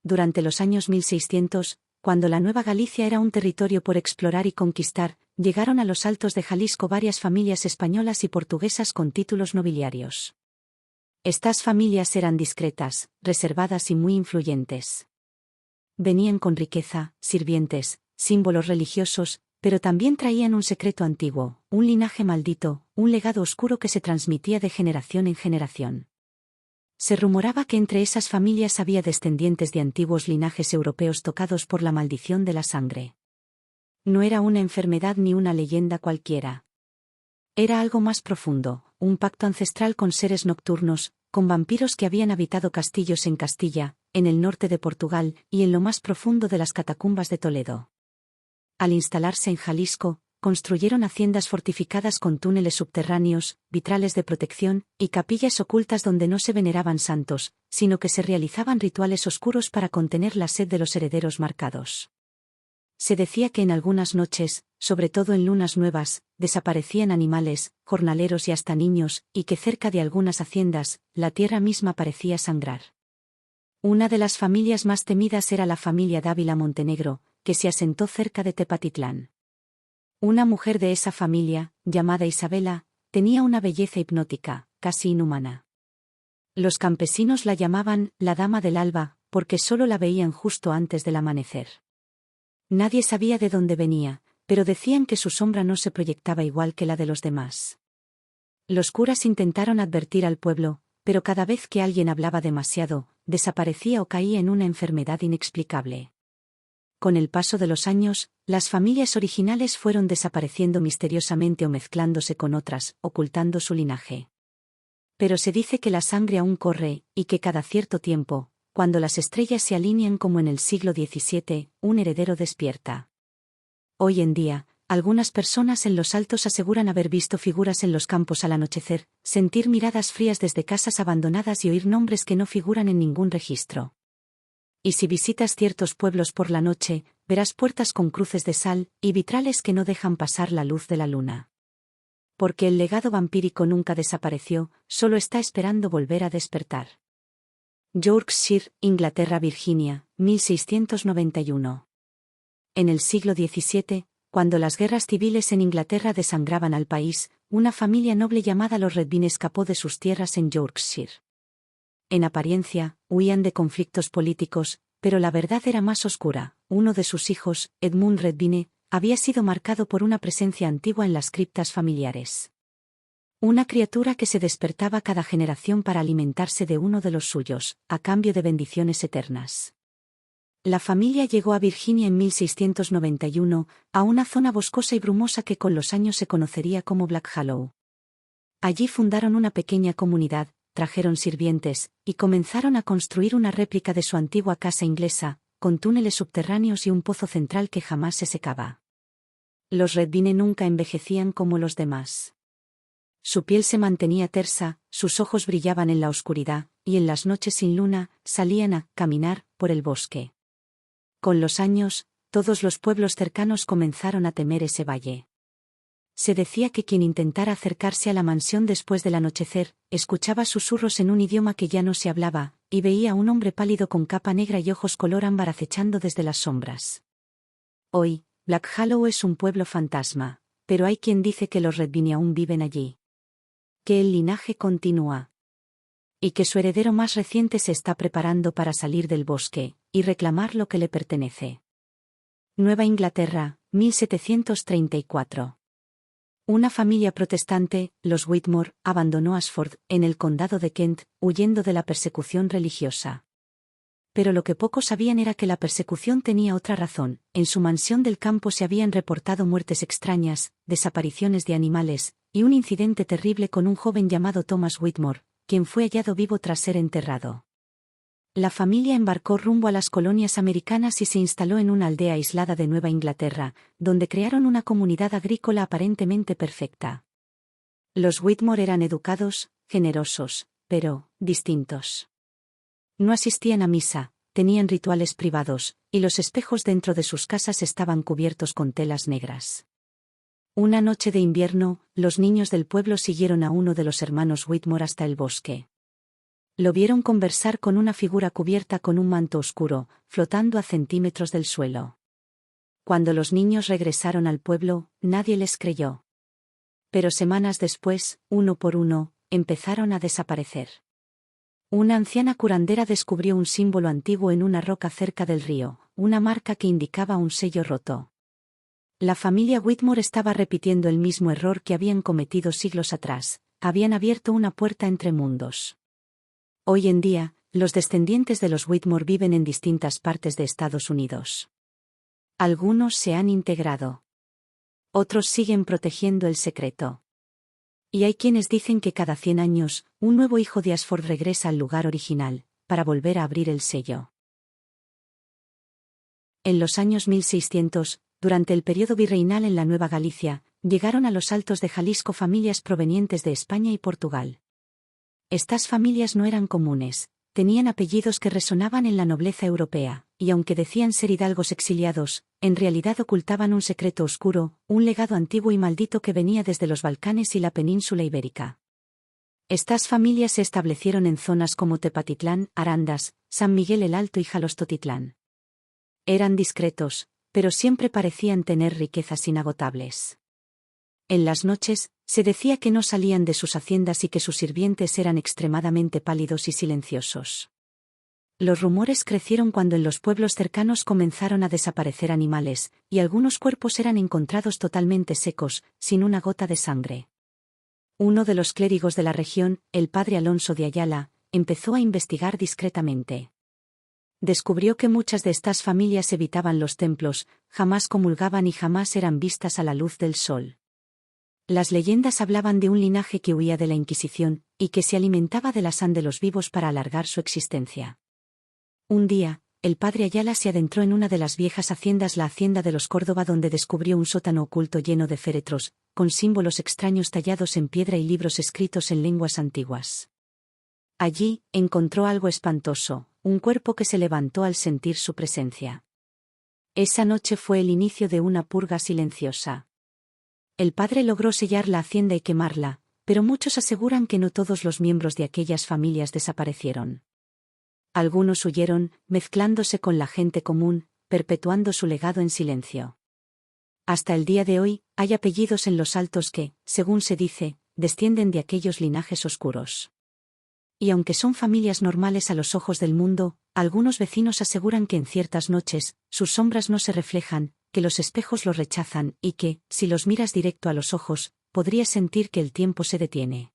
durante los años 1600, cuando la Nueva Galicia era un territorio por explorar y conquistar, llegaron a los Altos de Jalisco varias familias españolas y portuguesas con títulos nobiliarios. Estas familias eran discretas, reservadas y muy influyentes. Venían con riqueza, sirvientes, símbolos religiosos, pero también traían un secreto antiguo, un linaje maldito, un legado oscuro que se transmitía de generación en generación. Se rumoraba que entre esas familias había descendientes de antiguos linajes europeos tocados por la maldición de la sangre. No era una enfermedad ni una leyenda cualquiera. Era algo más profundo, un pacto ancestral con seres nocturnos, con vampiros que habían habitado castillos en Castilla, en el norte de Portugal y en lo más profundo de las catacumbas de Toledo. Al instalarse en Jalisco, construyeron haciendas fortificadas con túneles subterráneos, vitrales de protección y capillas ocultas donde no se veneraban santos, sino que se realizaban rituales oscuros para contener la sed de los herederos marcados. Se decía que en algunas noches, sobre todo en lunas nuevas, desaparecían animales, jornaleros y hasta niños, y que cerca de algunas haciendas, la tierra misma parecía sangrar. Una de las familias más temidas era la familia Dávila Montenegro, que se asentó cerca de Tepatitlán. Una mujer de esa familia, llamada Isabela, tenía una belleza hipnótica, casi inhumana. Los campesinos la llamaban la Dama del Alba, porque solo la veían justo antes del amanecer. Nadie sabía de dónde venía, pero decían que su sombra no se proyectaba igual que la de los demás. Los curas intentaron advertir al pueblo, pero cada vez que alguien hablaba demasiado, desaparecía o caía en una enfermedad inexplicable. Con el paso de los años, las familias originales fueron desapareciendo misteriosamente o mezclándose con otras, ocultando su linaje. Pero se dice que la sangre aún corre, y que cada cierto tiempo, cuando las estrellas se alinean como en el siglo XVII, un heredero despierta. Hoy en día, algunas personas en los Altos aseguran haber visto figuras en los campos al anochecer, sentir miradas frías desde casas abandonadas y oír nombres que no figuran en ningún registro. Y si visitas ciertos pueblos por la noche, verás puertas con cruces de sal y vitrales que no dejan pasar la luz de la luna. Porque el legado vampírico nunca desapareció, solo está esperando volver a despertar. Yorkshire, Inglaterra, Virginia, 1691. En el siglo XVII, cuando las guerras civiles en Inglaterra desangraban al país, una familia noble llamada los Redvine escapó de sus tierras en Yorkshire. En apariencia, huían de conflictos políticos, pero la verdad era más oscura. Uno de sus hijos, Edmund Redvine, había sido marcado por una presencia antigua en las criptas familiares. Una criatura que se despertaba cada generación para alimentarse de uno de los suyos, a cambio de bendiciones eternas. La familia llegó a Virginia en 1691, a una zona boscosa y brumosa que con los años se conocería como Black Hollow. Allí fundaron una pequeña comunidad, trajeron sirvientes, y comenzaron a construir una réplica de su antigua casa inglesa, con túneles subterráneos y un pozo central que jamás se secaba. Los Redvine nunca envejecían como los demás. Su piel se mantenía tersa, sus ojos brillaban en la oscuridad, y en las noches sin luna, salían a caminar por el bosque. Con los años, todos los pueblos cercanos comenzaron a temer ese valle. Se decía que quien intentara acercarse a la mansión después del anochecer, escuchaba susurros en un idioma que ya no se hablaba, y veía a un hombre pálido con capa negra y ojos color ámbar acechando desde las sombras. Hoy, Black Hollow es un pueblo fantasma, pero hay quien dice que los Redvine aún viven allí. Que el linaje continúa. Y que su heredero más reciente se está preparando para salir del bosque, y reclamar lo que le pertenece. Nueva Inglaterra, 1734. Una familia protestante, los Whitmore, abandonó Ashford, en el condado de Kent, huyendo de la persecución religiosa. Pero lo que pocos sabían era que la persecución tenía otra razón. En su mansión del campo se habían reportado muertes extrañas, desapariciones de animales, y un incidente terrible con un joven llamado Thomas Whitmore, quien fue hallado vivo tras ser enterrado. La familia embarcó rumbo a las colonias americanas y se instaló en una aldea aislada de Nueva Inglaterra, donde crearon una comunidad agrícola aparentemente perfecta. Los Whitmore eran educados, generosos, pero distintos. No asistían a misa, tenían rituales privados, y los espejos dentro de sus casas estaban cubiertos con telas negras. Una noche de invierno, los niños del pueblo siguieron a uno de los hermanos Whitmore hasta el bosque. Lo vieron conversar con una figura cubierta con un manto oscuro, flotando a centímetros del suelo. Cuando los niños regresaron al pueblo, nadie les creyó. Pero semanas después, uno por uno, empezaron a desaparecer. Una anciana curandera descubrió un símbolo antiguo en una roca cerca del río, una marca que indicaba un sello roto. La familia Whitmore estaba repitiendo el mismo error que habían cometido siglos atrás, habían abierto una puerta entre mundos. Hoy en día, los descendientes de los Whitmore viven en distintas partes de Estados Unidos. Algunos se han integrado. Otros siguen protegiendo el secreto. Y hay quienes dicen que cada 100 años, un nuevo hijo de Ashford regresa al lugar original, para volver a abrir el sello. En los años 1600, durante el periodo virreinal en la Nueva Galicia, llegaron a los Altos de Jalisco familias provenientes de España y Portugal. Estas familias no eran comunes, tenían apellidos que resonaban en la nobleza europea, y aunque decían ser hidalgos exiliados, en realidad ocultaban un secreto oscuro, un legado antiguo y maldito que venía desde los Balcanes y la península ibérica. Estas familias se establecieron en zonas como Tepatitlán, Arandas, San Miguel el Alto y Jalostotitlán. Eran discretos, pero siempre parecían tener riquezas inagotables. En las noches, se decía que no salían de sus haciendas y que sus sirvientes eran extremadamente pálidos y silenciosos. Los rumores crecieron cuando en los pueblos cercanos comenzaron a desaparecer animales, y algunos cuerpos eran encontrados totalmente secos, sin una gota de sangre. Uno de los clérigos de la región, el padre Alonso de Ayala, empezó a investigar discretamente. Descubrió que muchas de estas familias evitaban los templos, jamás comulgaban y jamás eran vistas a la luz del sol. Las leyendas hablaban de un linaje que huía de la Inquisición, y que se alimentaba de la sangre de los vivos para alargar su existencia. Un día, el padre Ayala se adentró en una de las viejas haciendas, la hacienda de los Córdoba, donde descubrió un sótano oculto lleno de féretros, con símbolos extraños tallados en piedra y libros escritos en lenguas antiguas. Allí, encontró algo espantoso, un cuerpo que se levantó al sentir su presencia. Esa noche fue el inicio de una purga silenciosa. El padre logró sellar la hacienda y quemarla, pero muchos aseguran que no todos los miembros de aquellas familias desaparecieron. Algunos huyeron, mezclándose con la gente común, perpetuando su legado en silencio. Hasta el día de hoy, hay apellidos en los Altos que, según se dice, descienden de aquellos linajes oscuros. Y aunque son familias normales a los ojos del mundo, algunos vecinos aseguran que en ciertas noches, sus sombras no se reflejan, que los espejos los rechazan y que, si los miras directo a los ojos, podrías sentir que el tiempo se detiene.